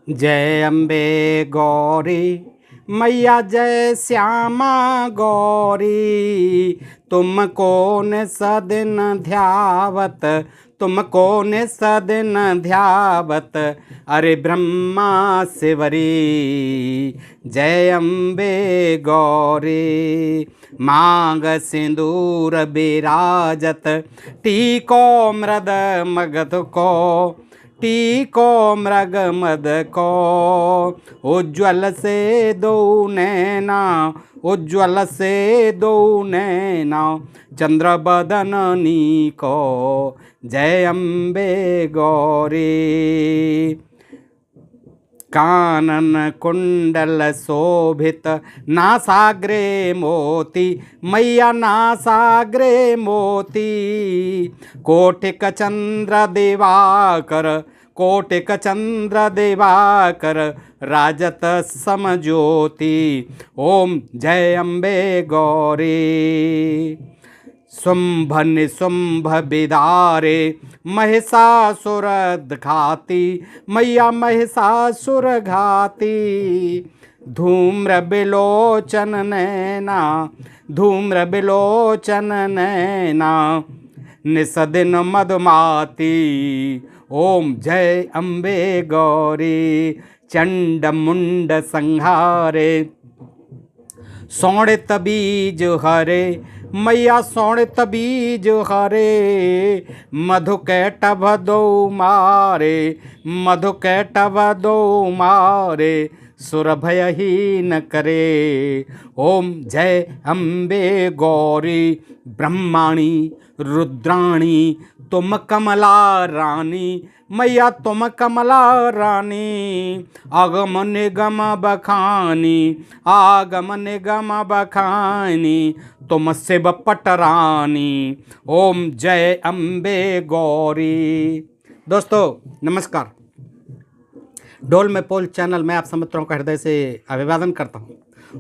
जय अम्बे गौरी मैया, जय श्यामा गौरी, तुमको ने सदिन ध्यावत, तुमको ने सदिन ध्यावत, अरे ब्रह्मा शिवरी। जय अम्बे गौरी मांग सिंदूर बिराजत, टीको मृद मगध को, टीको मृग मद को, उज्ज्वल से दो नैना, उज्ज्वल से दो नैना, चंद्र बदननी को। जय अम्बे गौरी कानन कुंडल शोभित, नासाग्रे मोती, मैया नासाग्रे मोती, कोटिक चंद्र दिवाकर, कोटिक चंद्र दिवाकर, राजत समज्योति। ओम जय अम्बे गौरी। शुंभ निशुंभ बिदारे, महिषासुर घाती, मैया महिषासुर घाती, धूम्र बिलोचन नैना, धूम्र बिलोचन नैना, निसदिन मधुमाती। ओम जय अम्बे गौरी। चंड मुंड संहारे, सोणित बीज हरे, मैया सोणित बीज हरे, मधुकैटभ दो मारे, मधुकैटभ दो मारे, सुर भयहीन करे। ओम जय अम्बे गौरी ब्रह्माणी रुद्राणी, तुम कमला रानी, मैया तुम कमला रानी, आगम निगम बखानी, आगम निगम बखानी, तुम शिव पटरानी। ओम जय अम्बे गौरी। दोस्तों नमस्कार, ढोल में पोल चैनल में आप मित्रों का हृदय से अभिवादन करता हूँ।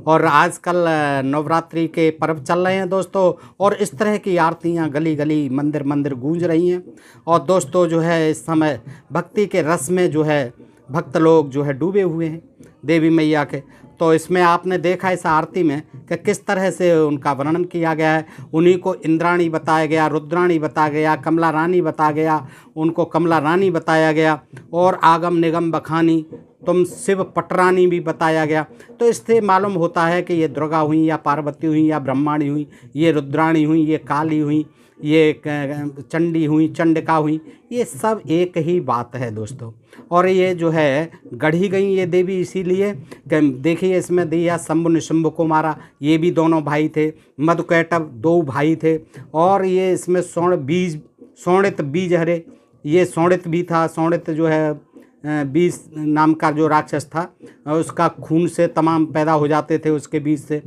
और आजकल नवरात्रि के पर्व चल रहे हैं दोस्तों, और इस तरह की आरतियाँ गली गली मंदिर मंदिर गूंज रही हैं। और दोस्तों जो है इस समय भक्ति के रस में जो है भक्त लोग जो है डूबे हुए हैं देवी मैया के। तो इसमें आपने देखा इस आरती में कि किस तरह से उनका वर्णन किया गया है। उन्हीं को इंद्राणी बताया गया, रुद्राणी बताया गया, कमला रानी बताया गया, उनको कमला रानी बताया गया, और आगम निगम बखानी, तुम शिव पटरानी भी बताया गया। तो इससे मालूम होता है कि ये दुर्गा हुई या पार्वती हुई या ब्रह्माणी हुई, ये रुद्राणी हुई, ये काली हुई, ये चंडी हुई, चंडिका हुई, ये सब एक ही बात है दोस्तों। और ये जो है गढ़ी गई ये देवी इसीलिए कि देखिए इसमें दिया शंभु निशुंभ को मारा, ये भी दोनों भाई थे, मधुकैटभ दो भाई थे, और ये इसमें सोणित बीज हरे, ये सोणित भी था। सोणित जो है बीज नाम का जो राक्षस था, उसका खून से तमाम पैदा हो जाते थे उसके बीज से।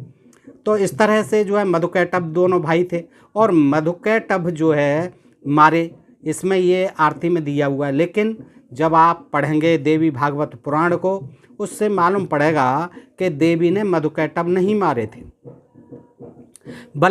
तो इस तरह से जो है मधुकैटभ दोनों भाई थे, और मधुकैटभ जो है मारे, इसमें ये आरती में दिया हुआ है। लेकिन जब आप पढ़ेंगे देवी भागवत पुराण को, उससे मालूम पड़ेगा कि देवी ने मधुकैटभ नहीं मारे थे,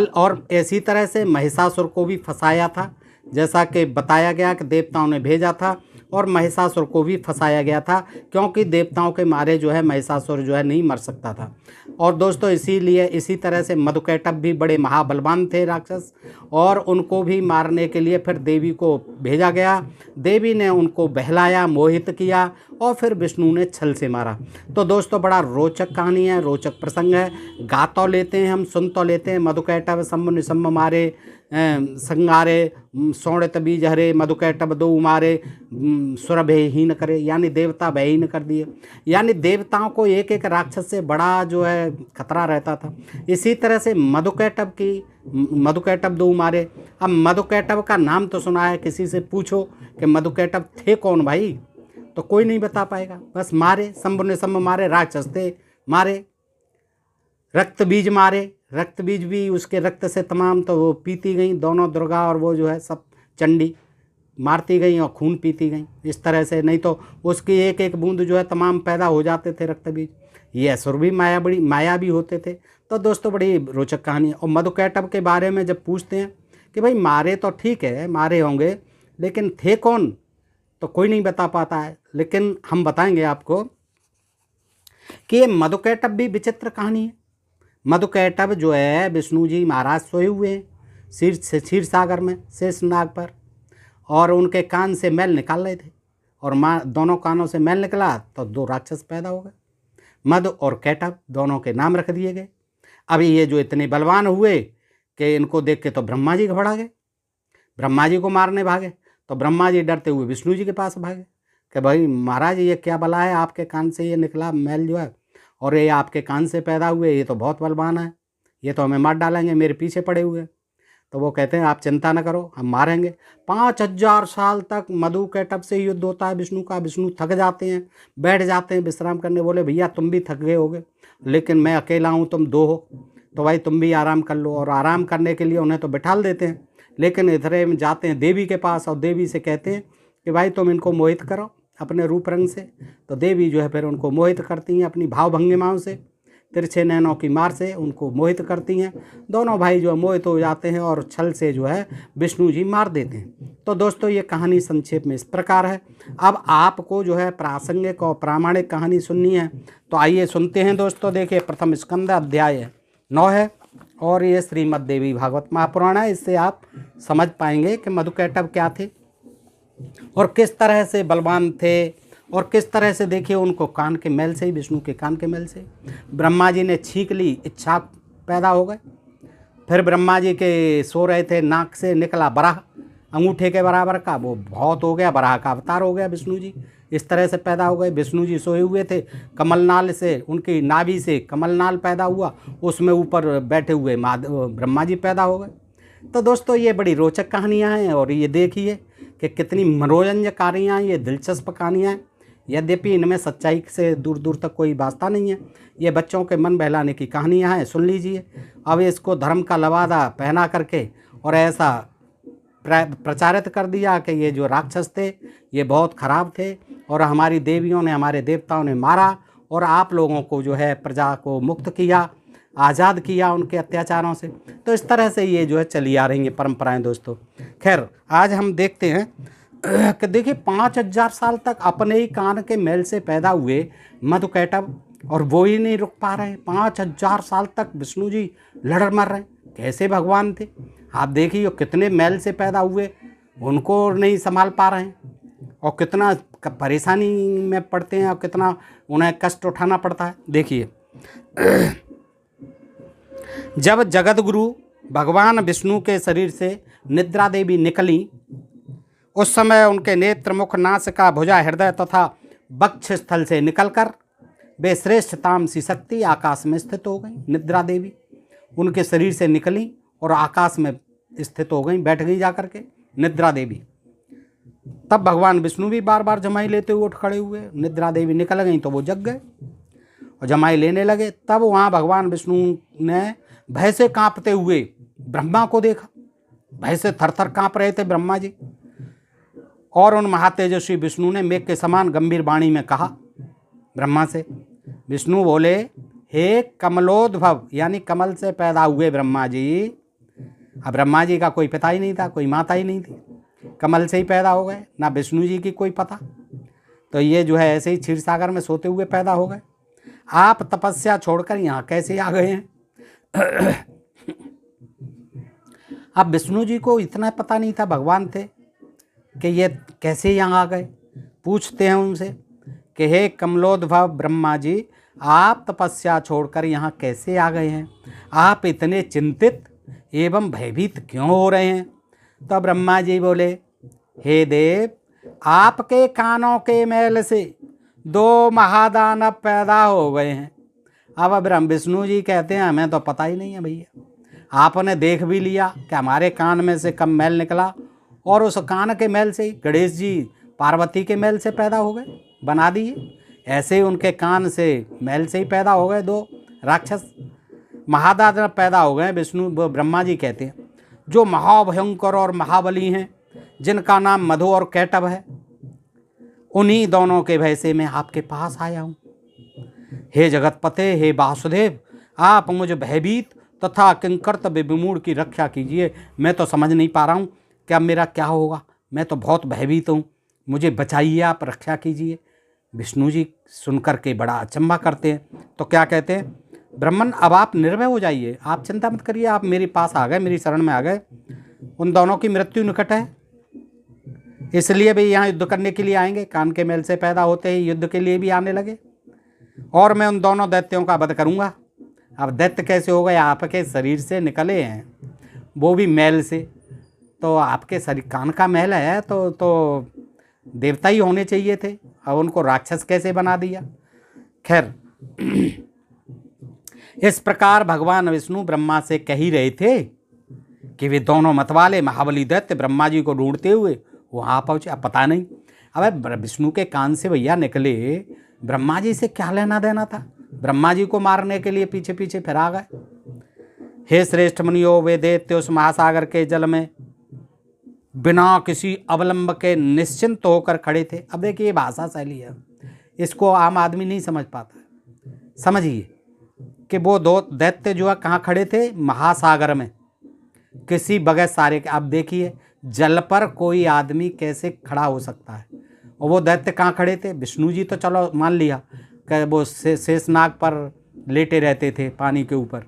और इसी तरह से महिषासुर को भी फंसाया था, जैसा कि बताया गया कि देवताओं ने भेजा था, और महिषासुर को भी फंसाया गया था, क्योंकि देवताओं के मारे जो है महिषासुर जो है नहीं मर सकता था। और दोस्तों इसीलिए इसी तरह से मधुकैटभ भी बड़े महाबलवान थे राक्षस, और उनको भी मारने के लिए फिर देवी को भेजा गया। देवी ने उनको बहलाया, मोहित किया, और फिर विष्णु ने छल से मारा। तो दोस्तों बड़ा रोचक कहानी है, रोचक प्रसंग है। गा तो लेते हैं हम, सुन तो लेते हैं। मधुकैटभ शंभु निशुंभ मारे, संगारे, सोणित बीज हरे, मधुकैटभ दो मारे, सुर भयहीन करे, यानी देवता भयहीन कर दिए। यानी देवताओं को एक एक राक्षस से बड़ा जो है खतरा रहता था। इसी तरह से मधुकैटभ दो मारे। अब मधुकैटभ का नाम तो सुना है, किसी से पूछो कि मधुकैटभ थे कौन भाई, तो कोई नहीं बता पाएगा। बस मारे, शंभु निशुंभ मारे, राक्षस थे, मारे। रक्त बीज मारे, रक्त बीज भी उसके रक्त से तमाम तो वो पीती गई, दोनों दुर्गा और वो जो है सब चंडी मारती गई और खून पीती गई इस तरह से। नहीं तो उसकी एक एक बूंद जो है तमाम पैदा हो जाते थे रक्त बीज। ये असुर भी माया भी होते थे। तो दोस्तों बड़ी रोचक कहानी है। और मधुकैटभ के बारे में जब पूछते हैं कि भाई मारे तो ठीक है, मारे होंगे, लेकिन थे कौन, तो कोई नहीं बता पाता है, लेकिन हम बताएंगे आपको कि ये मधुकैटभ भी विचित्र कहानी है। मधुकैटभ जो है, विष्णु जी महाराज सोए हुए हैं क्षीर सागर में शेषनाग पर, और उनके कान से मैल निकाल रहे थे, और दोनों कानों से मैल निकला तो 2 राक्षस पैदा हो गए। मधु और कैटभ दोनों के नाम रख दिए गए। अभी ये जो इतने बलवान हुए कि इनको देख के तो ब्रह्मा जी घबरा गए, ब्रह्मा जी को मारने भागे। तो ब्रह्मा जी डरते हुए विष्णु जी के पास भागे कि भाई महाराज, ये क्या बला है, आपके कान से ये निकला मैल जो है, और ये आपके कान से पैदा हुए, ये तो बहुत बलवान है, ये तो हमें मार डालेंगे, मेरे पीछे पड़े हुए। तो वो कहते हैं आप चिंता न करो, हम मारेंगे। 5000 साल तक मधुकैटभ से युद्ध होता है विष्णु का। विष्णु थक जाते हैं, बैठ जाते हैं विश्राम करने। बोले भैया तुम भी थक गए होगे, लेकिन मैं अकेला हूँ, तुम 2 हो, तो भाई तुम भी आराम कर लो। और आराम करने के लिए उन्हें तो बिठाल देते हैं, लेकिन इधरे में जाते हैं देवी के पास, और देवी से कहते हैं कि भाई तुम इनको मोहित करो अपने रूप रंग से। तो देवी जो है फिर उनको मोहित करती हैं अपनी भाव भंगिमाओं से, तिरछे नैनों की मार से उनको मोहित करती हैं। दोनों भाई जो है मोहित हो जाते हैं और छल से जो है विष्णु जी मार देते हैं। तो दोस्तों ये कहानी संक्षेप में इस प्रकार है। अब आपको जो है प्रासंगिक और प्रामाणिक कहानी सुननी है, तो आइए सुनते हैं दोस्तों। देखिए, प्रथम स्कंद अध्याय 9 है, और ये श्रीमद् देवी भागवत महापुराण है। इससे आप समझ पाएंगे कि मधुकैटभ क्या थे और किस तरह से बलवान थे, और किस तरह से देखिए उनको कान के मैल से ही, विष्णु के कान के मैल से ब्रह्मा जी ने छींक ली, इच्छा पैदा हो गए। फिर ब्रह्मा जी के सो रहे थे, नाक से निकला बराह, अंगूठे के बराबर का, वो बहुत हो गया, बराह का अवतार हो गया विष्णु जी। इस तरह से पैदा हो गए। विष्णु जी सोए हुए थे, कमलनाल से, उनकी नाभि से कमलनाल पैदा हुआ, उसमें ऊपर बैठे हुए ब्रह्मा जी पैदा हो गए। तो दोस्तों ये बड़ी रोचक कहानियाँ हैं, और ये देखिए कि कितनी मनोरंजक कहानियाँ हैं, ये दिलचस्प कहानियाँ हैं। यद्यपि इनमें सच्चाई से दूर दूर तक कोई वास्ता नहीं है, ये बच्चों के मन बहलाने की कहानियाँ हैं, सुन लीजिए। अब इसको धर्म का लवादा पहना करके और ऐसा प्रचारित कर दिया कि ये जो राक्षस थे ये बहुत ख़राब थे, और हमारी देवियों ने, हमारे देवताओं ने मारा, और आप लोगों को जो है प्रजा को मुक्त किया, आज़ाद किया उनके अत्याचारों से। तो इस तरह से ये जो है चली आ रही हैं परंपराएं दोस्तों। खैर, आज हम देखते हैं कि देखिए 5000 साल तक अपने ही कान के मैल से पैदा हुए मधुकैटभ, और वो ही नहीं रुक पा रहे। 5000 साल तक विष्णु जी लड़ मर रहे। कैसे भगवान थे आप देखिए, कितने मैल से पैदा हुए, उनको नहीं संभाल पा रहे हैं, और कितना परेशानी में पड़ते हैं, और कितना उन्हें कष्ट उठाना पड़ता है। देखिए, जब जगत गुरु भगवान विष्णु के शरीर से निद्रा देवी निकली, उस समय उनके नेत्र, मुख, नासिका, भुजा, हृदय तथा वक्ष स्थल से निकलकर वे श्रेष्ठ तामसी शक्ति आकाश में स्थित हो गई। निद्रा देवी उनके शरीर से निकली और आकाश में स्थित हो गई, बैठ गई जाकर के निद्रा देवी। तब भगवान विष्णु भी बार बार जमाई लेते हुए उठ खड़े हुए। निद्रा देवी निकल गई तो वो जग गए और जमाई लेने लगे। तब वहाँ भगवान विष्णु ने भय से कांपते हुए ब्रह्मा को देखा। भय से थर थर कांप रहे थे ब्रह्मा जी, और उन महातेजस्वी विष्णु ने मेघ के समान गंभीर वाणी में कहा ब्रह्मा से। विष्णु बोले, हे कमलोद्भव, यानी कमल से पैदा हुए ब्रह्मा जी। अब ब्रह्मा जी का कोई पिता ही नहीं था, कोई माता ही नहीं थी, कमल से ही पैदा हो गए, ना विष्णु जी की कोई पता। तो ये जो है ऐसे ही क्षीर सागर में सोते हुए पैदा हो गए। आप तपस्या छोड़कर यहाँ कैसे आ गए हैं? अब विष्णु जी को इतना पता नहीं था, भगवान थे, कि ये कैसे यहाँ आ गए। पूछते हैं उनसे कि हे कमलोद्भव ब्रह्मा जी, आप तपस्या छोड़कर यहाँ कैसे आ गए हैं? आप इतने चिंतित एवं भयभीत क्यों हो रहे हैं? तो ब्रह्मा जी बोले, हे देव, आपके कानों के मैल से 2 महादानव पैदा हो गए हैं। अब ब्रह्म विष्णु जी कहते हैं, हमें तो पता ही नहीं है भैया, आपने देख भी लिया कि हमारे कान में से कम मैल निकला, और उस कान के मैल से ही गणेश जी पार्वती के मैल से पैदा हो गए, बना दिए। ऐसे ही उनके कान से मैल से ही पैदा हो गए 2 राक्षस महादानव पैदा हो गए। विष्णु ब्रह्मा जी कहते हैं, जो महाभयंकर और महाबली हैं, जिनका नाम मधु और कैटभ है, उन्हीं दोनों के भय से मैं आपके पास आया हूँ। हे जगतपते, हे वासुदेव, आप मुझे भयभीत तथा किंकर्तव्य विमूढ़ की रक्षा कीजिए। मैं तो समझ नहीं पा रहा हूँ कि अब मेरा क्या होगा, मैं तो बहुत भयभीत हूँ। मुझे बचाइए, आप रक्षा कीजिए। विष्णु जी सुनकर के बड़ा अचंभा करते हैं, तो क्या कहते हैं, ब्राह्मण अब आप निर्भय हो जाइए, आप चिंता मत करिए, आप मेरे पास आ गए, मेरी शरण में आ गए। उन दोनों की मृत्यु निकट है, इसलिए भी यहाँ युद्ध करने के लिए आएंगे। कान के मैल से पैदा होते ही युद्ध के लिए भी आने लगे, और मैं उन दोनों दैत्यों का वध करूँगा। अब दैत्य कैसे हो गए, आपके शरीर से निकले हैं, वो भी मैल से, तो आपके शरीर कान का मैल है तो देवता ही होने चाहिए थे, अब उनको राक्षस कैसे बना दिया। खैर इस प्रकार भगवान विष्णु ब्रह्मा से कह ही रहे थे कि वे दोनों मतवाले महाबली दैत्य ब्रह्मा जी को ढूंढते हुए वहाँ पहुँचे। अब पता नहीं, अब विष्णु के कान से भैया निकले, ब्रह्मा जी से क्या लेना देना था, ब्रह्मा जी को मारने के लिए पीछे पीछे फिर आ गए। हे श्रेष्ठ मुनियो, वे दैत्य उस महासागर के जल में बिना किसी अवलंब के निश्चिंत होकर खड़े थे। अब देखिए, भाषा शैली है, इसको आम आदमी नहीं समझ पाता। समझिए कि वो दो दैत्य जो है कहाँ खड़े थे, महासागर में, किसी बगैर सारे के। अब देखिए, जल पर कोई आदमी कैसे खड़ा हो सकता है, और वो दैत्य कहाँ खड़े थे। विष्णु जी तो चलो मान लिया कि वो शेषनाग पर लेटे रहते थे पानी के ऊपर,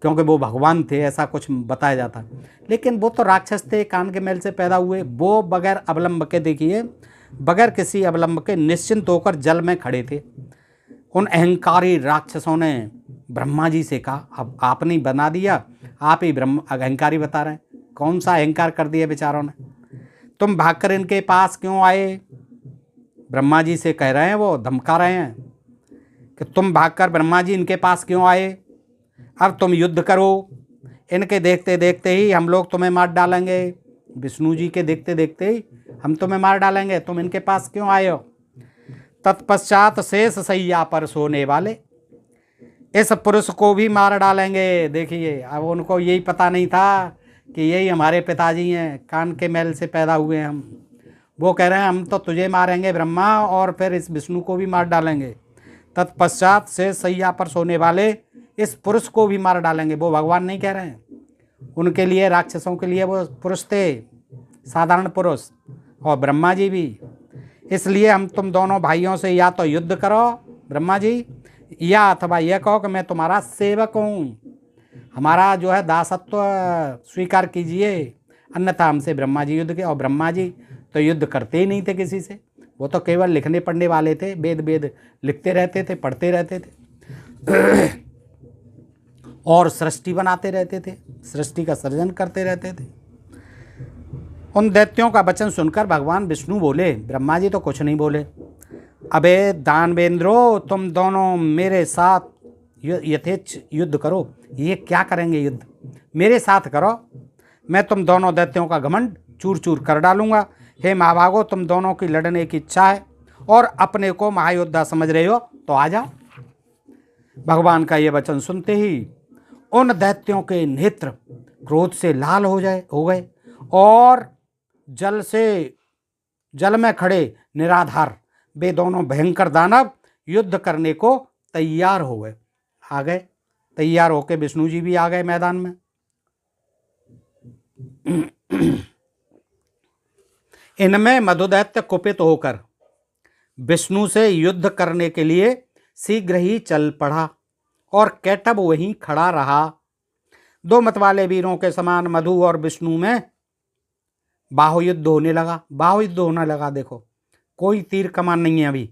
क्योंकि वो भगवान थे, ऐसा कुछ बताया जाता, लेकिन वो तो राक्षस थे, कान के मैल से पैदा हुए। वो बगैर अवलंब के, देखिए बगैर किसी अवलंब के निश्चिंत होकर जल में खड़े थे। उन अहंकारी राक्षसों ने ब्रह्मा जी से कहा, अब आपने बना दिया, आप ही ब्रह्म अहंकारी बता रहे हैं, कौन सा अहंकार कर दिया बेचारों ने, तुम भागकर इनके पास क्यों आए। ब्रह्मा जी से कह रहे हैं, वो धमका रहे हैं कि तुम भागकर ब्रह्मा जी इनके पास क्यों आए, अब तुम युद्ध करो, इनके देखते देखते ही हम लोग तुम्हें मार डालेंगे। विष्णु जी के देखते देखते ही हम तुम्हें मार डालेंगे, तुम इनके पास क्यों आए हो। तत्पश्चात शेष सैया पर सोने वाले इस पुरुष को भी मार डालेंगे। देखिए, अब उनको यही पता नहीं था कि यही हमारे पिताजी हैं, कान के मैल से पैदा हुए हैं हम। वो कह रहे हैं हम तो तुझे मारेंगे ब्रह्मा, और फिर इस विष्णु को भी मार डालेंगे। तत्पश्चात शेष सैया पर सोने वाले इस पुरुष को भी मार डालेंगे। वो भगवान नहीं कह रहे हैं, उनके लिए, राक्षसों के लिए वो पुरुष थे, साधारण पुरुष, और ब्रह्मा जी भी। इसलिए हम तुम दोनों भाइयों से या तो युद्ध करो ब्रह्मा जी, या अथवा यह कहो कि मैं तुम्हारा सेवक हूँ, हमारा जो है दासत्व स्वीकार कीजिए, अन्यथा हमसे ब्रह्मा जी युद्ध के। और ब्रह्मा जी तो युद्ध करते ही नहीं थे किसी से, वो तो केवल लिखने पढ़ने वाले थे, वेद वेद लिखते रहते थे, पढ़ते रहते थे और सृष्टि बनाते रहते थे, सृष्टि का सृजन करते रहते थे। उन दैत्यों का वचन सुनकर भगवान विष्णु बोले, ब्रह्मा जी तो कुछ नहीं बोले, अबे दानवेंद्रो, तुम दोनों मेरे साथ यथेच्छ युद्ध करो। ये क्या करेंगे युद्ध, मेरे साथ करो, मैं तुम दोनों दैत्यों का घमंड चूर चूर कर डालूंगा। हे महाभागो, तुम दोनों की लड़ने की इच्छा है और अपने को महायोद्धा समझ रहे हो, तो आ जाओ। भगवान का ये वचन सुनते ही उन दैत्यों के नेत्र क्रोध से लाल हो गए, और जल में खड़े निराधार वे दोनों भयंकर दानव युद्ध करने को तैयार हो गए। आ गए, तैयार होके विष्णु जी भी आ गए मैदान में। इनमें मधुदैत्य कुपित होकर विष्णु से युद्ध करने के लिए शीघ्र ही चल पड़ा, और कैटब वहीं खड़ा रहा। दो मतवाले वीरों के समान मधु और विष्णु में बाहुयुद्ध होने लगा। बाहुयुद्ध होने लगा, देखो कोई तीर कमान नहीं है अभी,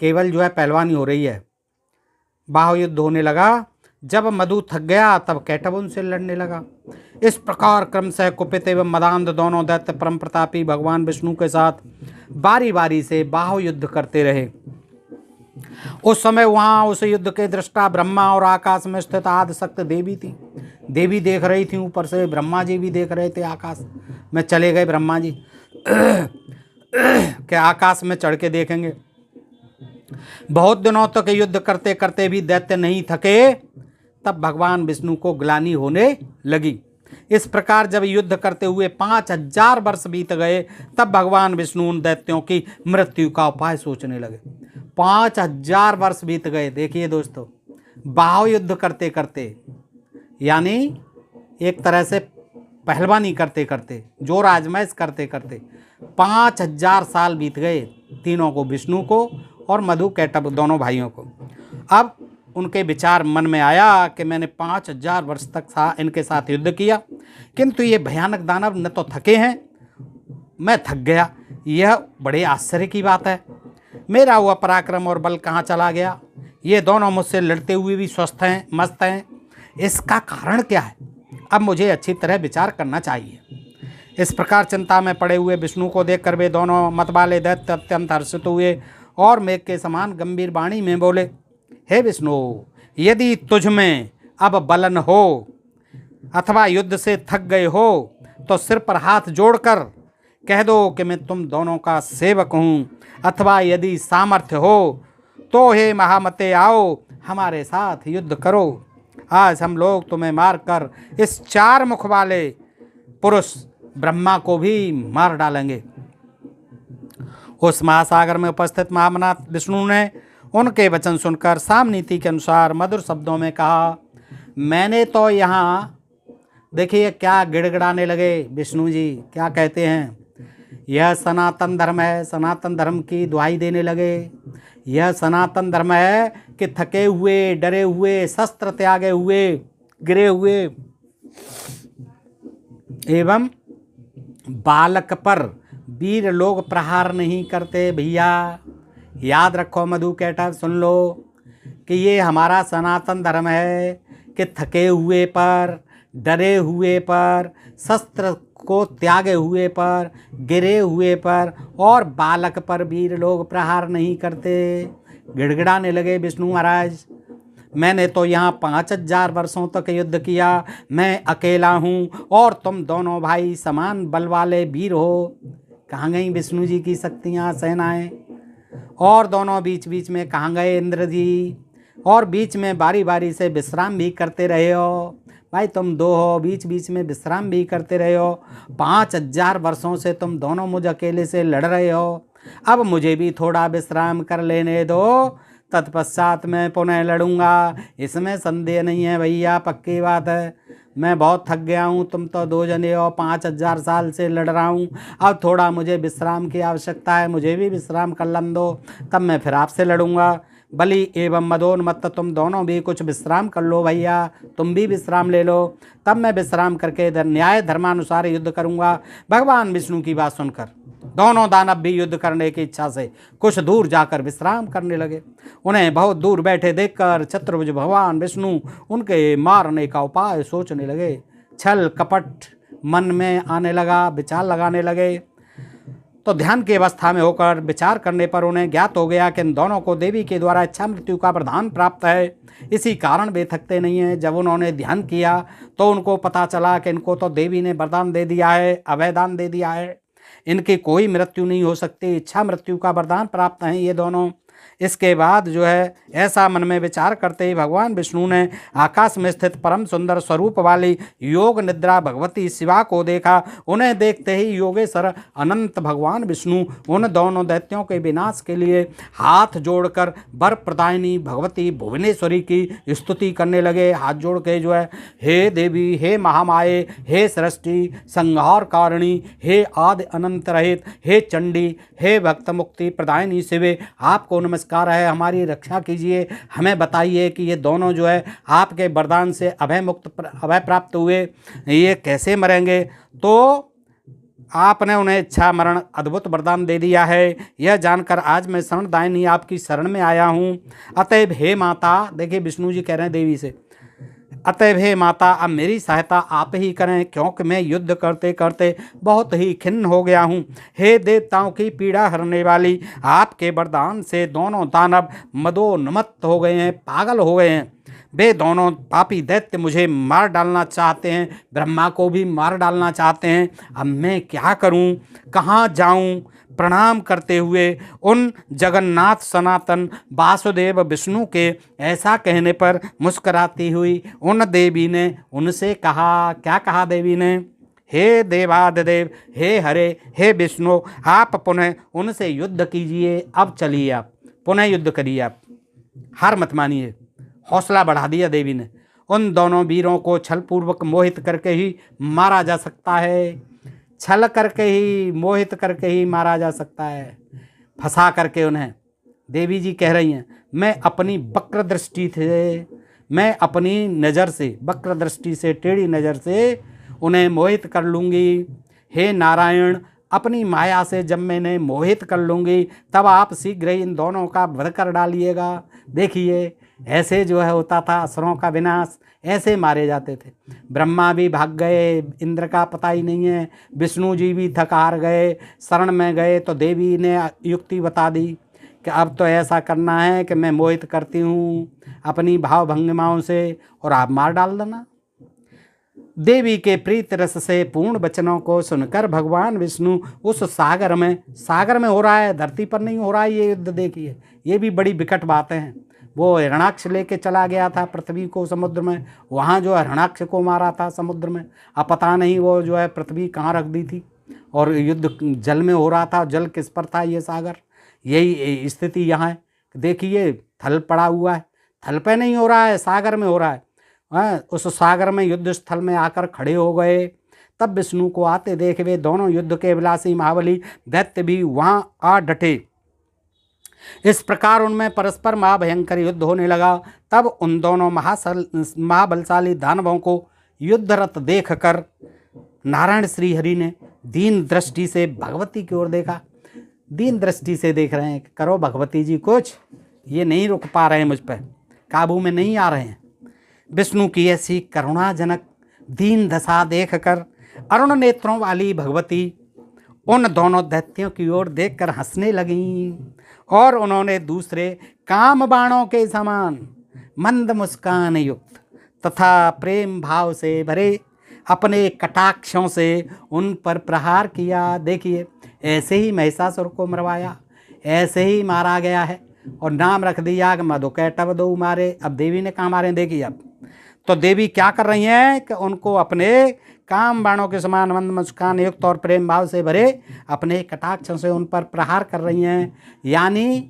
केवल जो है पहलवानी हो रही है। बाहुयुद्ध होने लगा। जब मधु थक गया तब कैटब उनसे लड़ने लगा। इस प्रकार क्रमशः कुपित एवं मदांध दोनों दैत्य परम प्रतापी भगवान विष्णु के साथ बारी बारी से बाहुयुद्ध करते रहे। उस समय वहां उस युद्ध के दृष्टा ब्रह्मा और आकाश में स्थित आदिशक्ति देवी थी। देवी देख रही थी ऊपर से, ब्रह्मा जी भी देख रहे थे। आकाश में चले गए ब्रह्मा जी के आकाश में चढ़ के देखेंगे। बहुत दिनों तक युद्ध करते करते भी दैत्य नहीं थके, तब भगवान विष्णु को ग्लानि होने लगी। इस प्रकार जब युद्ध करते हुए 5000 वर्ष बीत गए, तब भगवान विष्णु उन दैत्यों की मृत्यु का उपाय सोचने लगे। 5000 वर्ष बीत गए। देखिए दोस्तों, बाहुयुद्ध करते करते, यानी एक तरह से पहलवानी करते करते, जोर आजमाइश करते करते 5000 साल बीत गए तीनों को, विष्णु को और मधु कैटभ दोनों भाइयों को। अब उनके विचार मन में आया कि मैंने 5000 वर्ष तक इनके साथ युद्ध किया, किंतु ये भयानक दानव न तो थके हैं, मैं थक गया। यह बड़े आश्चर्य की बात है, मेरा हुआ पराक्रम और बल कहाँ चला गया? ये दोनों मुझसे लड़ते हुए भी स्वस्थ हैं, मस्त हैं, इसका कारण क्या है? अब मुझे अच्छी तरह विचार करना चाहिए। इस प्रकार चिंता में पड़े हुए विष्णु को देखकर वे दोनों मतवाले दैत्य अत्यंत हर्षित हुए और मेघ के समान गंभीर वाणी में बोले, हे विष्णु, यदि तुझ में अब बलन हो अथवा युद्ध से थक गए हो तो सिर पर हाथ जोड़कर कह दो कि मैं तुम दोनों का सेवक हूँ, अथवा यदि सामर्थ्य हो तो हे महामते आओ हमारे साथ युद्ध करो। आज हम लोग तुम्हें मारकर इस 4 मुख वाले पुरुष ब्रह्मा को भी मार डालेंगे। उस महासागर में उपस्थित महामना विष्णु ने उनके वचन सुनकर सामनीति के अनुसार मधुर शब्दों में कहा, मैंने तो यहाँ, देखिए क्या गिड़गिड़ाने लगे विष्णु जी, क्या कहते हैं, यह सनातन धर्म है, सनातन धर्म की दुहाई देने लगे। यह सनातन धर्म है कि थके हुए, डरे हुए, शस्त्र त्यागे हुए, गिरे हुए एवं बालक पर वीर लोग प्रहार नहीं करते। भैया याद रखो मधु कैटभ, सुन लो कि ये हमारा सनातन धर्म है कि थके हुए पर, डरे हुए पर, शस्त्र को त्यागे हुए पर, गिरे हुए पर और बालक पर वीर लोग प्रहार नहीं करते। गिड़गिड़ाने लगे विष्णु महाराज, मैंने तो यहाँ 5000 वर्षों तक युद्ध किया, मैं अकेला हूँ और तुम दोनों भाई समान बल वाले वीर हो। कहाँ गई विष्णु जी की शक्तियाँ, सेनाएं? और दोनों बीच बीच में कहाँ गए इंद्र जी? और बीच में बारी बारी से विश्राम भी करते रहे हो। भाई तुम 2 हो, बीच बीच में विश्राम भी करते रहे हो। 5000 वर्षों से तुम दोनों मुझ अकेले से लड़ रहे हो, अब मुझे भी थोड़ा विश्राम कर लेने दो, तत्पश्चात मैं पुनः लड़ूंगा, इसमें संदेह नहीं है भैया, पक्की बात है। मैं बहुत थक गया हूँ, तुम तो 2 जने हो, 5000 साल से लड़ रहा हूँ, अब थोड़ा मुझे विश्राम की आवश्यकता है, मुझे भी विश्राम कर लन दो, तब मैं फिर आपसे लड़ूंगा। बलि एवं मदोन्मत्त तुम दोनों भी कुछ विश्राम कर लो भैया, तुम भी विश्राम ले लो, तब मैं विश्राम करके न्याय धर्मानुसार युद्ध करूंगा। भगवान विष्णु की बात सुनकर दोनों दानव भी युद्ध करने की इच्छा से कुछ दूर जाकर विश्राम करने लगे। उन्हें बहुत दूर बैठे देखकर चतुर्भुज भगवान विष्णु उनके मारने का उपाय सोचने लगे। छल कपट मन में आने लगा, विचार लगाने लगे। तो ध्यान की अवस्था में होकर विचार करने पर उन्हें ज्ञात हो गया कि इन दोनों को देवी के द्वारा इच्छा मृत्यु का वरदान प्राप्त है, इसी कारण वे थकते नहीं हैं। जब उन्होंने ध्यान किया तो उनको पता चला कि इनको तो देवी ने वरदान दे दिया है, अभयदान दे दिया है, इनकी कोई मृत्यु नहीं हो सकती, इच्छा मृत्यु का वरदान प्राप्त हैं ये दोनों। इसके बाद जो है ऐसा मन में विचार करते ही भगवान विष्णु ने आकाश में स्थित परम सुंदर स्वरूप वाली योग निद्रा भगवती शिवा को देखा। उन्हें देखते ही योगेश्वर अनंत भगवान विष्णु उन दोनों दैत्यों के विनाश के लिए हाथ जोड़कर वर प्रदायिनी भगवती भुवनेश्वरी की स्तुति करने लगे। हाथ जोड़ के जो है, हे देवी, हे महामाये, हे सृष्टि संहार कारिणी, हे आदि अनंत रहित, हे चंडी, हे भक्त मुक्ति प्रदायिनी शिवे, आपको नमस्कार है, हमारी रक्षा कीजिए। हमें बताइए कि ये दोनों जो है आपके वरदान से अभय प्राप्त हुए, ये कैसे मरेंगे? तो आपने उन्हें इच्छा मरण अद्भुत वरदान दे दिया है। यह जानकर आज मैं शरणदायिनी आपकी शरण में आया हूँ। अतएव हे माता, देखिए विष्णु जी कह रहे हैं देवी से, अतएव हे माता अब मेरी सहायता आप ही करें, क्योंकि मैं युद्ध करते करते बहुत ही खिन्न हो गया हूँ। हे देवताओं की पीड़ा हरने वाली, आपके वरदान से दोनों दानव मदोन्मत्त हो गए हैं, पागल हो गए हैं। वे दोनों पापी दैत्य मुझे मार डालना चाहते हैं, ब्रह्मा को भी मार डालना चाहते हैं। अब मैं क्या करूं, कहाँ जाऊं? प्रणाम करते हुए उन जगन्नाथ सनातन वासुदेव विष्णु के ऐसा कहने पर मुस्कुराती हुई उन देवी ने उनसे कहा, क्या कहा देवी ने? हे देवादिदेव, हे हरे, हे विष्णु, आप पुनः उनसे युद्ध कीजिए। अब चलिए, आप पुनः युद्ध करिए, आप हार मत मानिए। हौसला बढ़ा दिया देवी ने उन दोनों वीरों को छल पूर्वक मोहित करके ही मारा जा सकता है। छल करके ही, मोहित करके ही मारा जा सकता है, फंसा करके उन्हें। देवी जी कह रही हैं, मैं अपनी वक्र दृष्टि से, मैं अपनी नज़र से, वक्र दृष्टि से, टेढ़ी नज़र से उन्हें मोहित कर लूँगी। हे नारायण, अपनी माया से जब मैं इन्हें मोहित कर लूँगी तब आप शीघ्र ही इन दोनों का वध कर डालिएगा। देखिए ऐसे जो है होता था असुरों का विनाश, ऐसे मारे जाते थे। ब्रह्मा भी भाग गए, इंद्र का पता ही नहीं है, विष्णु जी भी थक हार गए, शरण में गए तो देवी ने युक्ति बता दी कि अब तो ऐसा करना है कि मैं मोहित करती हूँ अपनी भाव भंगिमाओं से और आप मार डाल देना। देवी के प्रीत रस से पूर्ण वचनों को सुनकर भगवान विष्णु उस सागर में हो रहा है, धरती पर नहीं हो रहा है ये युद्ध। देखिए ये भी बड़ी विकट बातें हैं। वो हिरणाक्ष लेके चला गया था पृथ्वी को समुद्र में, वहाँ जो हिरणाक्ष को मारा था समुद्र में। अब पता नहीं वो जो है पृथ्वी कहाँ रख दी थी, और युद्ध जल में हो रहा था। जल किस पर था? ये सागर। यही स्थिति यहाँ है। देखिए थल पड़ा हुआ है, थल पे नहीं हो रहा है, सागर में हो रहा है। उस सागर में युद्ध स्थल में आकर खड़े हो गए। तब विष्णु को आते देख वे दोनों युद्ध के विलासी महाबली दैत्य भी वहां आ डटे। इस प्रकार उनमें परस्पर महाभयंकर युद्ध होने लगा। तब उन दोनों महाबलशाली दानवों को युद्धरत देखकर नारायण श्री हरि ने दीन दृष्टि से भगवती की ओर देखा। दीन दृष्टि से देख रहे हैं, करो भगवती जी कुछ, ये नहीं रुक पा रहे हैं, मुझ पर काबू में नहीं आ रहे हैं। विष्णु की ऐसी करुणाजनक दीन दशा देखकर अरुण नेत्रों वाली भगवती उन दोनों दैत्यों की ओर देखकर हंसने लगीं और उन्होंने दूसरे काम बाणों के समान मंद मुस्कान युक्त तथा प्रेम भाव से भरे अपने कटाक्षों से उन पर प्रहार किया। देखिए ऐसे ही महिषासुर को मरवाया, ऐसे ही मारा गया है और नाम रख दिया कि मधुकैटभ दो मारे। अब देवी ने कहाँ मारे? देखिए अब तो देवी क्या कर रही हैं कि उनको अपने काम बाणों के समान मंद मुस्कान युक्त और प्रेम भाव से भरे अपने कटाक्षों से उन पर प्रहार कर रही हैं, यानी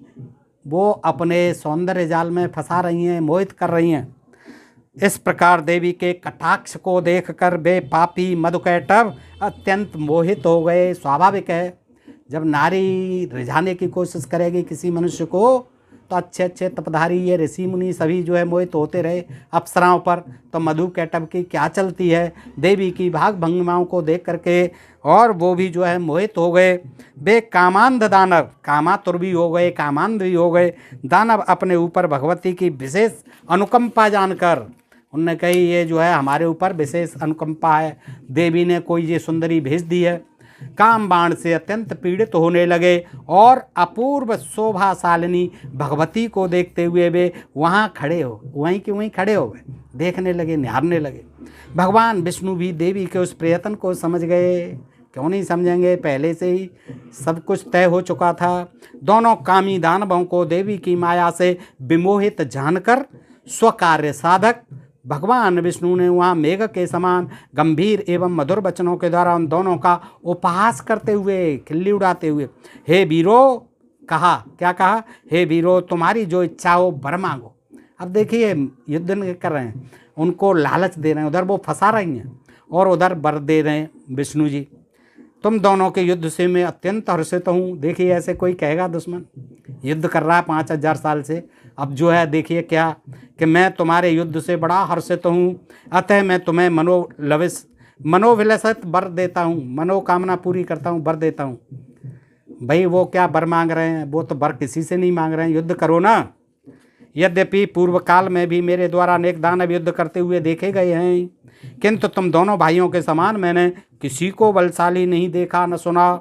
वो अपने सौंदर्य जाल में फंसा रही हैं, मोहित कर रही हैं। इस प्रकार देवी के कटाक्ष को देखकर वे पापी मधुकैटभ अत्यंत मोहित हो गए। स्वाभाविक है, जब नारी रिझाने की कोशिश करेगी किसी मनुष्य को तो अच्छे अच्छे तपधारी ये ऋषि मुनि सभी जो है मोहित होते रहे अप्सराओं पर। तो मधुकैटभ की क्या चलती है, देवी की भाग भंगिमाओं को देख करके और वो भी जो है मोहित हो गए। वे कामांध दानव, कामातुर भी हो गए, कामांध भी हो गए दानव अपने ऊपर भगवती की विशेष अनुकंपा जानकर उनने कही ये जो है हमारे ऊपर विशेष अनुकंपा है, देवी ने कोई ये सुंदरी भेज दी है। काम बाण से अत्यंत पीड़ित होने लगे और अपूर्व शोभाशालिनी भगवती को देखते हुए वे वहाँ खड़े हो, वहीं के वहीं खड़े हो गए, देखने लगे, निहारने लगे। भगवान विष्णु भी देवी के उस प्रयत्न को समझ गए। क्यों नहीं समझेंगे, पहले से ही सब कुछ तय हो चुका था। दोनों कामी दानवों को देवी की माया से विमोहित जानकर स्वकार्य साधक भगवान विष्णु ने वहाँ मेघ के समान गंभीर एवं मधुर वचनों के द्वारा उन दोनों का उपहास करते हुए, खिल्ली उड़ाते हुए, हे वीरों, कहा, क्या कहा? हे वीरों, तुम्हारी जो इच्छा हो वर मांगो। अब देखिए युद्ध कर रहे हैं, उनको लालच दे रहे हैं, उधर वो फंसा रही हैं और उधर वर दे रहे हैं विष्णु जी। तुम दोनों के युद्ध से मैं अत्यंत हर्षित हूँ। देखिए ऐसे कोई कहेगा दुश्मन युद्ध कर रहा है 5000 साल से, अब जो है देखिए क्या कि मैं तुम्हारे युद्ध से बड़ा हर्षित हूँ, अतः मैं तुम्हें मनोविलसित वर देता हूँ, मनोकामना पूरी करता हूँ, वर देता हूँ। भाई वो क्या वर मांग रहे हैं? वो तो वर किसी से नहीं मांग रहे हैं, युद्ध करो ना। यद्यपि पूर्व काल में भी मेरे द्वारा अनेक दानव युद्ध करते हुए देखे गए हैं, किंतु तुम दोनों भाइयों के समान मैंने किसी को बलशाली नहीं देखा न सुना।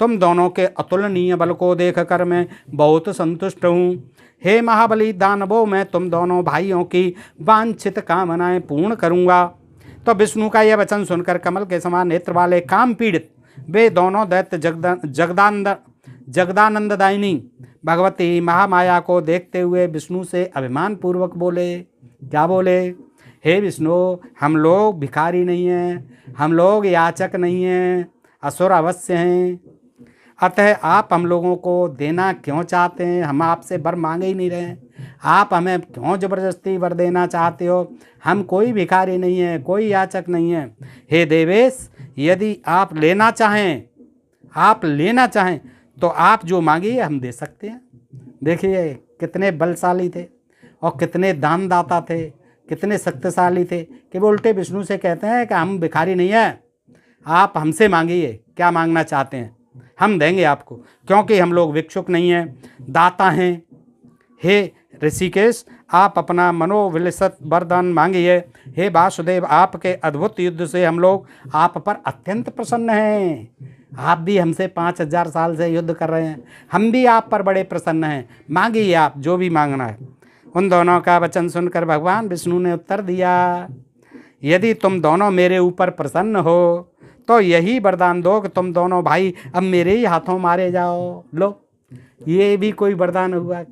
तुम दोनों के अतुलनीय बल को देखकर मैं बहुत संतुष्ट हूँ। हे महाबली दानवों, मैं तुम दोनों भाइयों की वांछित कामनाएं पूर्ण करूँगा। तो विष्णु का यह वचन सुनकर कमल के समान नेत्र वाले काम पीड़ित वे दोनों दैत्य जगदानंददायिनी भगवती महामाया को देखते हुए विष्णु से अभिमान पूर्वक बोले। क्या बोले? हे विष्णु, हम लोग भिखारी नहीं हैं, हम लोग याचक नहीं हैं, असुर अवश्य हैं, अतः आप हम लोगों को देना क्यों चाहते हैं? हम आपसे वर मांगे ही नहीं रहे हैं, आप हमें क्यों ज़बरदस्ती वर देना चाहते हो? हम कोई भिखारी नहीं है, कोई याचक नहीं है। हे देवेश, यदि आप लेना चाहें तो आप जो मांगिए हम दे सकते हैं। देखिए कितने बलशाली थे और कितने दानदाता थे, कितने शक्तिशाली थे कि वो उल्टे विष्णु से कहते हैं कि हम भिखारी नहीं हैं, आप हमसे मांगिए, क्या मांगना चाहते हैं हम देंगे आपको, क्योंकि हम लोग भिक्षुक नहीं हैं, दाता हैं। हे ऋषिकेश, आप अपना मनोविलसित वरदान मांगिए। हे वासुदेव, आपके अद्भुत युद्ध से हम लोग आप पर अत्यंत प्रसन्न हैं। आप भी हमसे 5000 साल से युद्ध कर रहे हैं, हम भी आप पर बड़े प्रसन्न हैं। मांगिए आप जो भी मांगना है। उन दोनों का वचन सुनकर भगवान विष्णु ने उत्तर दिया, यदि तुम दोनों मेरे ऊपर प्रसन्न हो तो यही वरदान दो कि तुम दोनों भाई अब मेरे ही हाथों मारे जाओ। लो, ये भी कोई वरदान हुआ?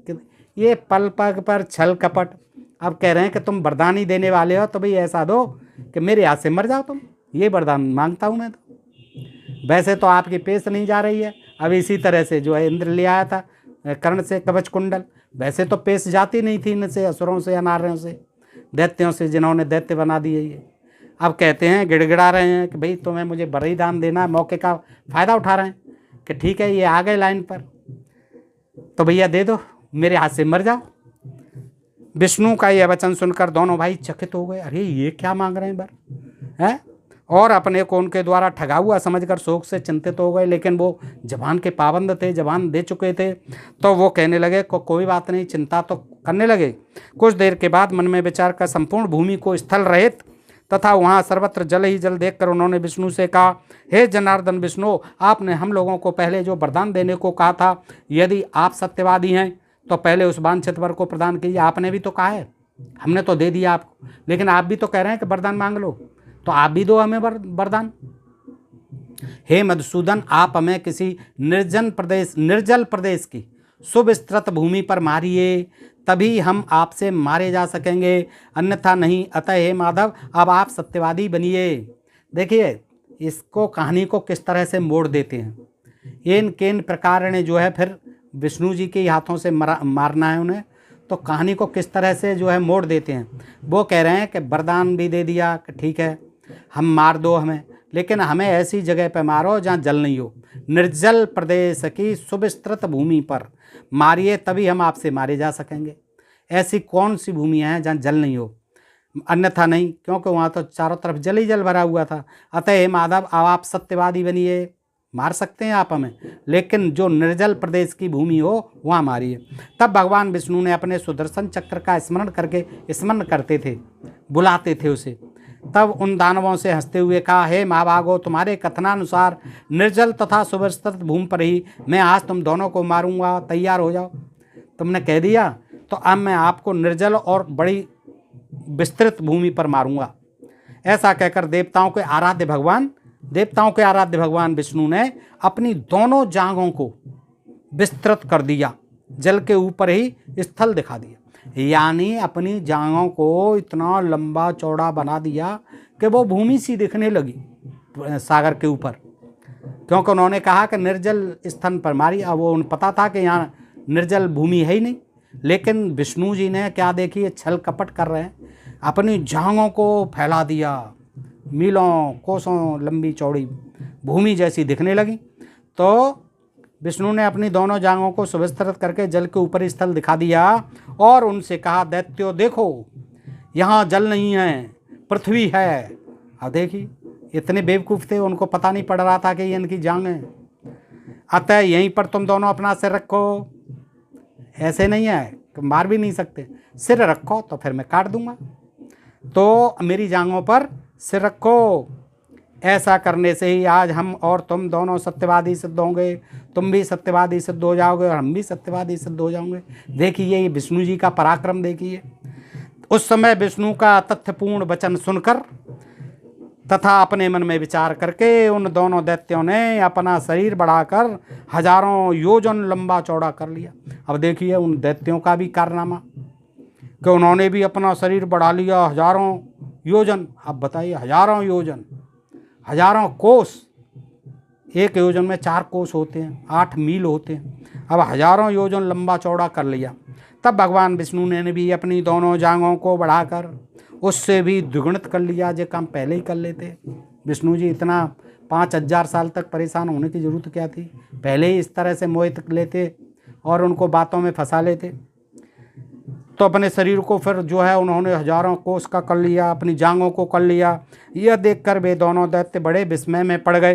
ये पल पग पर छल कपट। अब कह रहे हैं कि तुम वरदान ही देने वाले हो तो भाई ऐसा दो कि मेरे हाथ से मर जाओ तुम। ये वरदान मांगता हूँ मैं तो। वैसे तो आपकी पेश नहीं जा रही है। अब इसी तरह से जो है इंद्र ले आया था कर्ण से कवच कुंडल, वैसे तो पेश जाती नहीं थी इनसे, असुरों से, अनार्यों से, दैत्यों से, जिन्होंने दैत्य बना दिए ये। अब कहते हैं, गिड़गिड़ा रहे हैं कि भाई तुम्हें मुझे बलिदान देना है। मौके का फ़ायदा उठा रहे हैं कि ठीक है ये आ गए लाइन पर तो भैया दे दो, मेरे हाथ से मर जाओ। विष्णु का यह वचन सुनकर दोनों भाई चकित हो गए। अरे ये क्या मांग रहे हैं बर हैं? और अपने को उनके द्वारा ठगा हुआ समझकर शोक से चिंतित हो गए। लेकिन वो जबान के पाबंद थे, जबान दे चुके थे, तो वो कहने लगे कोई बात नहीं, चिंता तो करने लगे। कुछ देर के बाद मन में विचार कर संपूर्ण भूमि को स्थल रहित तथा वहाँ सर्वत्र जल ही जल देखकर उन्होंने विष्णु से कहा, हे जनार्दन विष्णु, आपने हम लोगों को पहले जो वरदान देने को कहा था, यदि आप सत्यवादी हैं तो पहले उस वांछित वर को प्रदान कीजिए। आपने भी तो कहा है, हमने तो दे दिया आपको, लेकिन आप भी तो कह रहे हैं कि वरदान मांग लो, तो आप भी दो हमें वरदान। हे मधुसूदन, आप हमें किसी निर्जल प्रदेश की सुविस्तृत भूमि पर मारिए, तभी हम आपसे मारे जा सकेंगे, अन्यथा नहीं। अतः हे माधव, अब आप सत्यवादी बनिए। देखिए इसको कहानी को किस तरह से मोड़ देते हैं। इन किन प्रकार ने जो है फिर विष्णु जी के हाथों से मारना है उन्हें, तो कहानी को किस तरह से जो है मोड़ देते हैं। वो कह रहे हैं कि वरदान भी दे दिया कि ठीक है हम मार दो हमें, लेकिन हमें ऐसी जगह पर मारो जहाँ जल नहीं हो, निर्जल प्रदेश की सुविस्तृत भूमि पर मारिए, तभी हम आपसे मारे जा सकेंगे। ऐसी कौन सी भूमियाँ हैं जहाँ जल नहीं हो, अन्यथा नहीं, क्योंकि वहाँ तो चारों तरफ जल ही जल भरा हुआ था। अतः हे माधव, अब आप सत्यवादी बनिए, मार सकते हैं आप हमें, लेकिन जो निर्जल प्रदेश की भूमि हो वहाँ मारिए। तब भगवान विष्णु ने अपने सुदर्शन चक्र का स्मरण करते थे, बुलाते थे उसे। तब उन दानवों से हंसते हुए कहा, हे महाभागो, तुम्हारे कथनानुसार निर्जल तथा सुविस्तृत भूमि पर ही मैं आज तुम दोनों को मारूंगा, तैयार हो जाओ। तुमने कह दिया तो अब मैं आपको निर्जल और बड़ी विस्तृत भूमि पर मारूंगा। ऐसा कहकर देवताओं के आराध्य भगवान विष्णु ने अपनी दोनों जांघों को विस्तृत कर दिया, जल के ऊपर ही स्थल दिखा दिया। यानी अपनी जांघों को इतना लंबा चौड़ा बना दिया कि वो भूमि सी दिखने लगी सागर के ऊपर, क्योंकि उन्होंने कहा कि निर्जल स्थान पर मारी। अब वो पता था कि यहाँ निर्जल भूमि है ही नहीं, लेकिन विष्णु जी ने क्या देखिए छल कपट कर रहे हैं, अपनी जांघों को फैला दिया, मीलों कोसों लंबी चौड़ी भूमि जैसी दिखने लगी। तो विष्णु ने अपनी दोनों जांघों को सुविस्तृत करके जल के ऊपरी स्थल दिखा दिया और उनसे कहा, दैत्यो देखो, यहाँ जल नहीं है, पृथ्वी है। अब देखिए इतने बेवकूफ़ थे, उनको पता नहीं पड़ रहा था कि ये इनकी जांघ है। अतः यहीं पर तुम दोनों अपना सिर रखो। ऐसे नहीं है, मार भी नहीं सकते, सिर रखो तो फिर मैं काट दूंगा, तो मेरी जांघों पर सिर रखो। ऐसा करने से ही आज हम और तुम दोनों सत्यवादी सिद्ध होंगे, तुम भी सत्यवादी सिद्ध हो जाओगे और हम भी सत्यवादी सिद्ध हो जाओगे। देखिए ये विष्णु जी का पराक्रम देखिए। उस समय विष्णु का तथ्यपूर्ण वचन सुनकर तथा अपने मन में विचार करके उन दोनों दैत्यों ने अपना शरीर बढ़ाकर हजारों योजन लंबा चौड़ा कर लिया। अब देखिए उन दैत्यों का भी कारनामा कि उन्होंने भी अपना शरीर बढ़ा लिया हजारों योजन। अब बताइए हजारों योजन, हजारों कोस, एक योजन में 4 कोस होते हैं, 8 मील होते हैं। अब हजारों योजन लंबा चौड़ा कर लिया। तब भगवान विष्णु ने भी अपनी दोनों जांघों को बढ़ाकर उससे भी द्विगुणित कर लिया। जो काम पहले ही कर लेते विष्णु जी, इतना 5000 साल तक परेशान होने की ज़रूरत क्या थी, पहले ही इस तरह से मोहित लेते और उनको बातों में फंसा लेते। तो अपने शरीर को फिर जो है उन्होंने हजारों कोस का कर लिया, अपनी जांघों को कर लिया। यह देखकर वे दोनों दैत्य बड़े विस्मय में पड़ गए,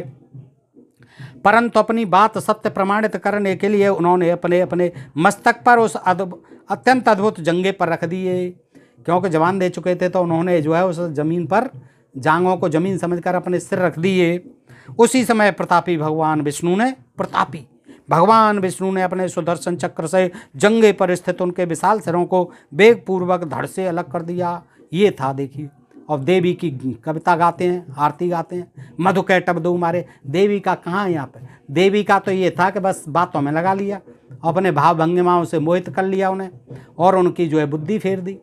परंतु अपनी बात सत्य प्रमाणित करने के लिए उन्होंने अपने अपने मस्तक पर उस अत्यंत अद्भुत जंगे पर रख दिए। क्योंकि जवान दे चुके थे तो उन्होंने जो है उस जमीन पर जांघों को जमीन समझकर अपने सिर रख दिए। उसी समय भगवान विष्णु ने अपने सुदर्शन चक्र से जंगे पर स्थित उनके विशाल सिरों को वेग पूर्वक धड़ से अलग कर दिया। ये था, देखिए। और देवी की कविता गाते हैं, आरती गाते हैं, मधुकैटभ दो मारे। देवी का कहाँ यहाँ पे, देवी का तो ये था कि बस बातों में लगा लिया, अपने भाव भंगिमाओं से मोहित कर लिया उन्हें और उनकी जो है बुद्धि फेर दी।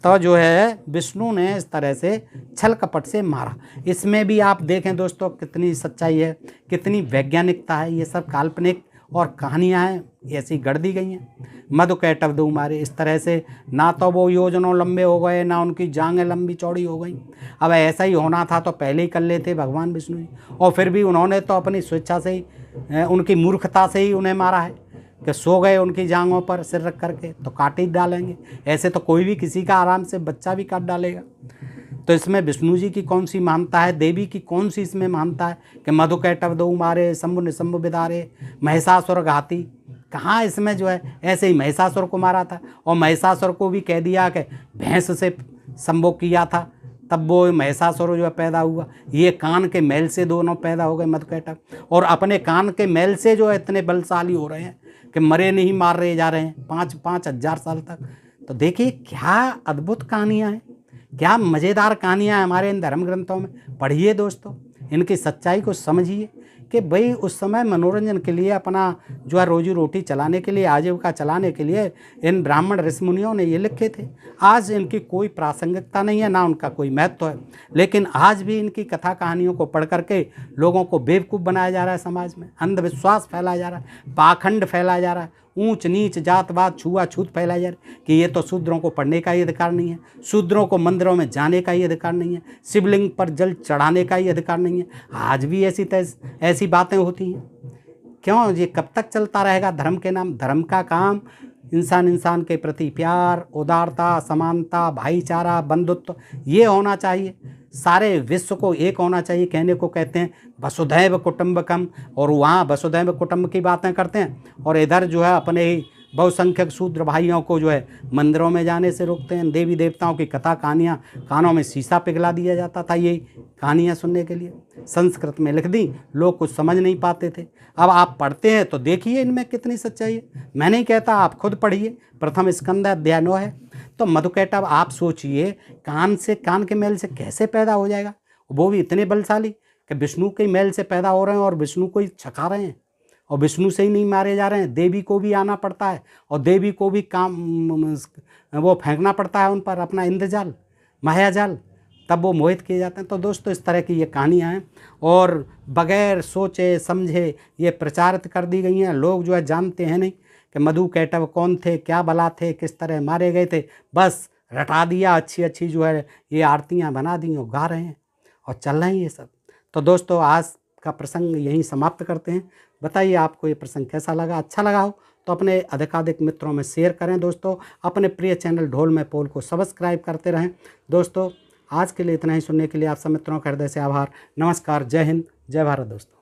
तो जो है विष्णु ने इस तरह से छल कपट से मारा। इसमें भी आप देखें दोस्तों कितनी सच्चाई है, कितनी वैज्ञानिकता है। ये सब काल्पनिक और कहानियाँ हैं, ऐसी गढ़ दी गई हैं। मधुकैटभ दो मारे, इस तरह से ना तो वो योजनों लंबे हो गए, ना उनकी जांघें लंबी चौड़ी हो गई। अब ऐसा ही होना था तो पहले ही कर लेते भगवान विष्णु जी, और फिर भी उन्होंने तो अपनी स्वेच्छा से ही, उनकी मूर्खता से ही उन्हें मारा है कि सो गए उनकी जांघों पर सिर रख करके, तो काट ही डालेंगे। ऐसे तो कोई भी किसी का आराम से बच्चा भी काट डालेगा। तो इसमें विष्णु जी की कौन सी महानता है, देवी की कौन सी इसमें महानता है कि मधुकैटभ दो मारे, शंभु निशंभु बिदारे, महिषासुर घाती। कहाँ इसमें जो है, ऐसे ही महिषासुर को मारा था और महिषासुर को भी कह दिया कि भैंस से संभोग किया था, तब वो महिषासुर जो है पैदा हुआ। ये कान के मैल से दोनों पैदा हो गए मधुकैटभ, और अपने कान के मैल से जो है इतने बलशाली हो रहे हैं कि मरे नहीं, मार रहे जा रहे हैं 5,000 साल तक। तो देखिए क्या अद्भुत कहानियाँ हैं, क्या मज़ेदार कहानियाँ हैं हमारे इन धर्म ग्रंथों में। पढ़िए दोस्तों, इनकी सच्चाई को समझिए कि भाई उस समय मनोरंजन के लिए, अपना जो है रोजी रोटी चलाने के लिए, आजीविका चलाने के लिए इन ब्राह्मण ऋषि मुनियों ने ये लिखे थे। आज इनकी कोई प्रासंगिकता नहीं है, ना उनका कोई महत्व है, लेकिन आज भी इनकी कथा कहानियों को पढ़ करके लोगों को बेवकूफ़ बनाया जा रहा है, समाज में अंधविश्वास फैलाया जा रहा है, पाखंड फैलाया जा रहा है, ऊंच नीच जातवाद छुआछूत फैलाया जा रहा है कि ये तो शूद्रों को पढ़ने का ही अधिकार नहीं है, शूद्रों को मंदिरों में जाने का ही अधिकार नहीं है, शिवलिंग पर जल चढ़ाने का ही अधिकार नहीं है। आज भी ऐसी बातें होती हैं। क्यों, ये कब तक चलता रहेगा धर्म के नाम? धर्म का काम इंसान के प्रति प्यार, उदारता, समानता, भाईचारा, बंधुत्व, ये होना चाहिए। सारे विश्व को एक होना चाहिए। कहने को कहते हैं वसुधैव कुटुंबकम, और वहाँ वसुधैव कुटुंब की बातें करते हैं, और इधर जो है अपने ही बहुसंख्यक शूद्र भाइयों को जो है मंदिरों में जाने से रोकते हैं। देवी देवताओं की कथा कहानियाँ, कानों में शीशा पिघला दिया जाता था ये कहानियाँ सुनने के लिए। संस्कृत में लिख दी, लोग कुछ समझ नहीं पाते थे। अब आप पढ़ते हैं तो देखिए इनमें कितनी सच्चाई है। मैं नहीं कहता, आप खुद पढ़िए। प्रथम स्कंद अध्याय 9 है। तो मधुकैटभ, आप सोचिए, कान के मैल से कैसे पैदा हो जाएगा, वो भी इतने बलशाली कि विष्णु के मैल से पैदा हो रहे हैं और विष्णु को ही छका रहे हैं, और विष्णु से ही नहीं मारे जा रहे हैं। देवी को भी आना पड़ता है और देवी को भी काम वो फेंकना पड़ता है उन पर अपना इंद्रजाल, मायाजाल, तब वो मोहित किए जाते हैं। तो दोस्तों इस तरह की ये कहानियाँ हैं और बगैर सोचे समझे ये प्रचारित कर दी गई हैं। लोग जो है जानते हैं नहीं कि मधुकैटभ कौन थे, क्या बला थे, किस तरह मारे गए थे। बस रटा दिया, अच्छी जो है ये आरतियाँ बना दी और गा रहे हैं और चल रहे हैं ये सब। तो दोस्तों आज का प्रसंग यहीं समाप्त करते हैं। बताइए आपको ये प्रसंग कैसा लगा। अच्छा लगा हो तो अपने अधिकाधिक मित्रों में शेयर करें। दोस्तों अपने प्रिय चैनल ढोल में पोल को सब्सक्राइब करते रहें। दोस्तों आज के लिए इतना ही। सुनने के लिए आप सब मित्रों का हृदय से आभार। नमस्कार, जय हिंद, जय भारत दोस्तों।